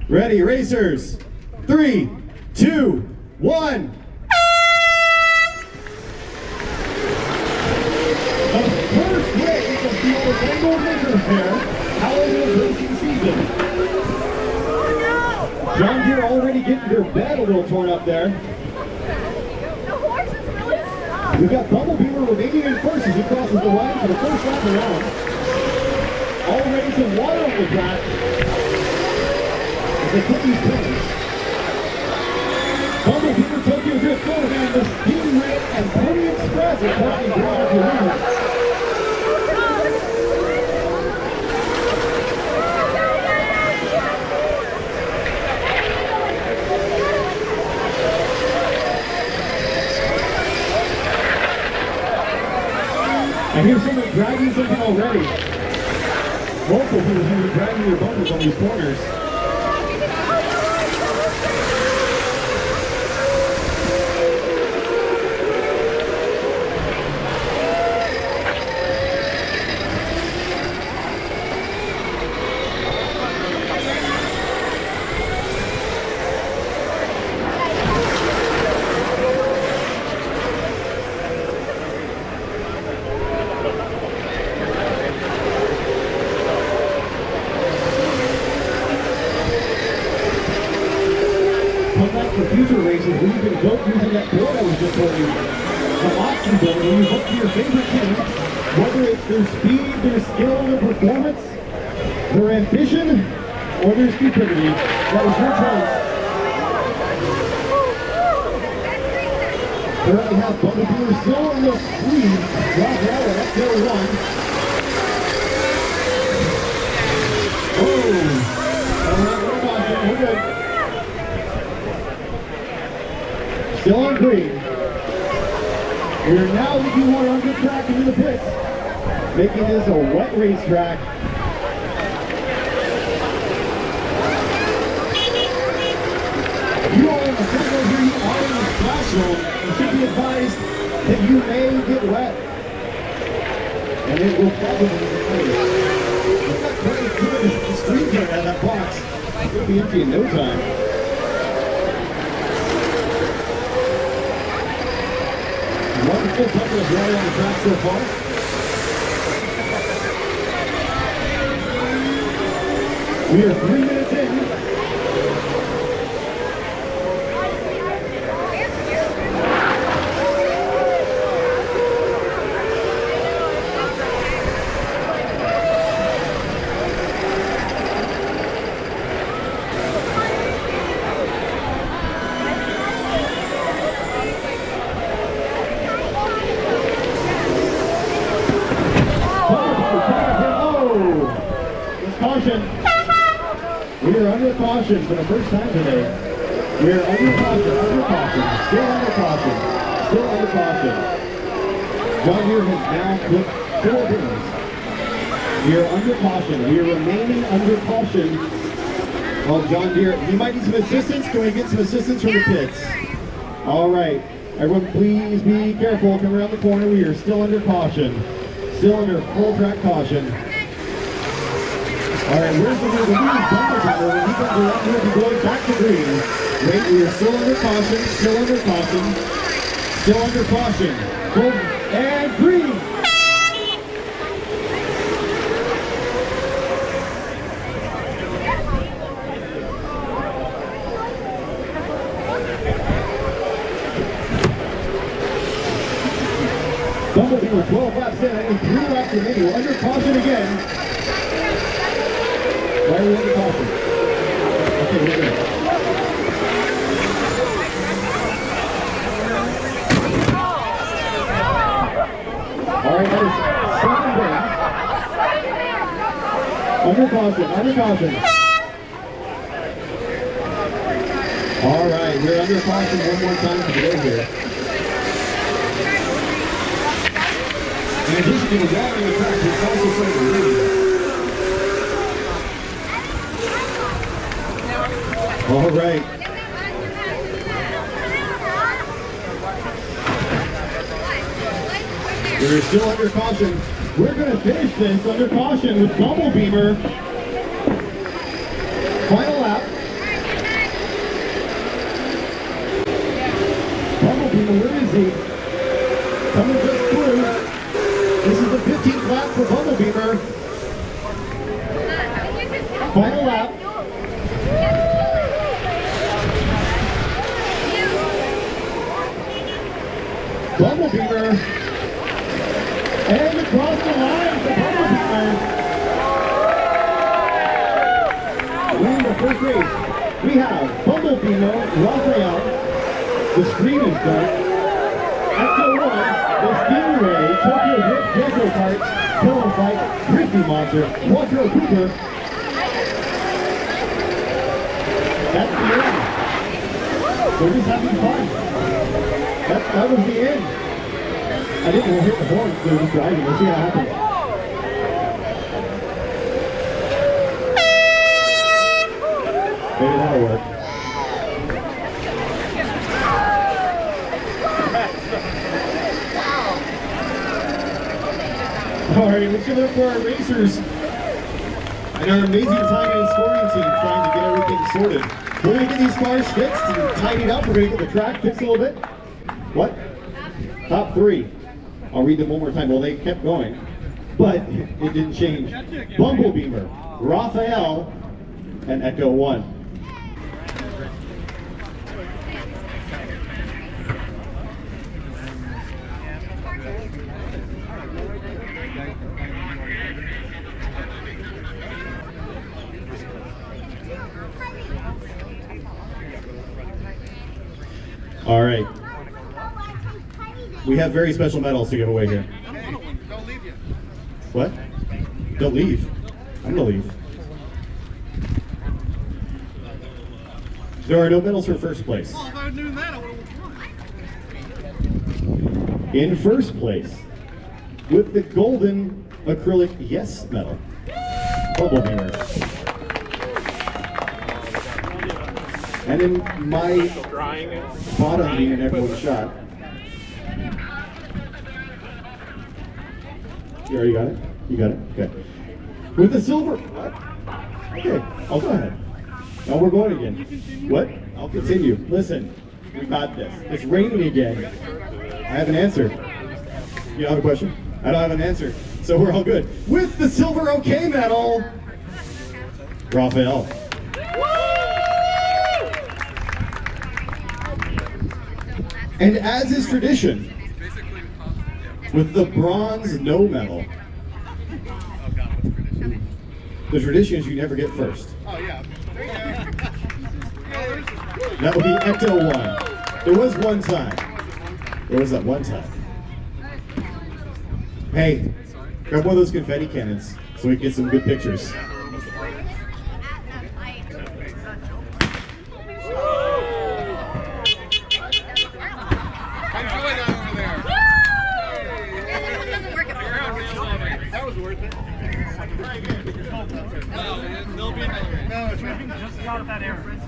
Ready, racers. 3, 2, 1. The first race of the Orlando Maker Faire Orlando racing season. John Deere already getting their bed a little torn up there. The horse is really stuck. We've got Bumblebee remaining in first as he crosses the line for the first lap around. Already some water on the track. As the cookies finish. Bumblebee for Tokyo Drift forward and the Speed Ray and Pony Express are talking ground to lead. I hear someone dragging something already. Multiple people seem to be dragging their bumpers on these corners. For future races, we can vote using that board I was just holding. The option board where you look to your favorite team, whether it's their speed, their skill, their performance, their ambition, or their stupidity. That was your choice. Currently have Bumblebee still in the lead. Rob Roller up there one. Oh! We're good. Still on green. We are now looking more on good track into the pits, making this a wet racetrack. You are in the signal here, you are in the splash zone. You should be advised that you may get wet. And it will probably be race. We've got 22 in the street here at that box. It'll be empty in no time. Wonderful couple of rally on the track so far. We are 3 minutes in. Caution. We are under caution for the first time today. We are under caution, still under caution, still under caution. John Deere has now put 4 bins. We are under caution. We are remaining under caution. Well, John Deere, you might need some assistance. Can we get some assistance from the pits? All right. Everyone, please be careful. Come around the corner. We are still under caution. Still under full track caution. All right, where's the lead bumper driver? When he comes around here, he's going back to green. Wait, we are still under caution, still under caution, still under caution. Go and green. Bumblebee with 12 laps in, only 3 laps remaining. We're under caution again. Why are we under caution? Okay, we're good. All right, that is 7 bins. Under caution, under caution. All right, we're under caution one more time for today here. In addition to the water in the track, it's also starting to rain. All right. We're still under caution. We're going to finish this under caution with Bumblebee. Final lap. Bumblebeamer. And across the line, the Bumblebeamer. Winning the first race, we have Bumblebeamer, Raphael. The screen is done. Ecto 1, the Stingray, Tokyo Drift, Gecko karts, Pillow Fight, Grizzly Monster, Walter Cooper. That's the end. We're just having fun. That was the end. I didn't want to hit the horn, so we're just driving. Let's see how it happens. Maybe that'll work. All right, let's give it up for our racers and our amazing timing and scoring team trying to get everything sorted. We're going to get these cars fixed and tidied up. We're going to get the track fixed a little bit. What? Top 3. I'll read them one more time. Well, they kept going, but it didn't change. Bumblebeamer, Raphael, and Ecto 1. All right. We have very special medals to give away here. Don't leave yet. What? Don't leave. I'm gonna leave. There are no medals for first place. Well, if I had known that, I would have won. In first place, with the golden acrylic Yes medal, Bumblebeamer. And in my bottom being an echo shot. You already got it? You got it? Okay. With the silver. What? Okay, I'll go ahead. Now we're going again. What? I'll continue. Listen, we got this. It's raining again. I have an answer. You don't have a question? I don't have an answer. So we're all good. With the silver OK medal, Raphael. And as is tradition, with the bronze no medal, the tradition is you never get first. Oh, yeah. There you go. That would be Ecto 1. There was one time. There was that one time. Hey, grab one of those confetti cannons so we can get some good pictures. That was worth it. No, it's just out of that area.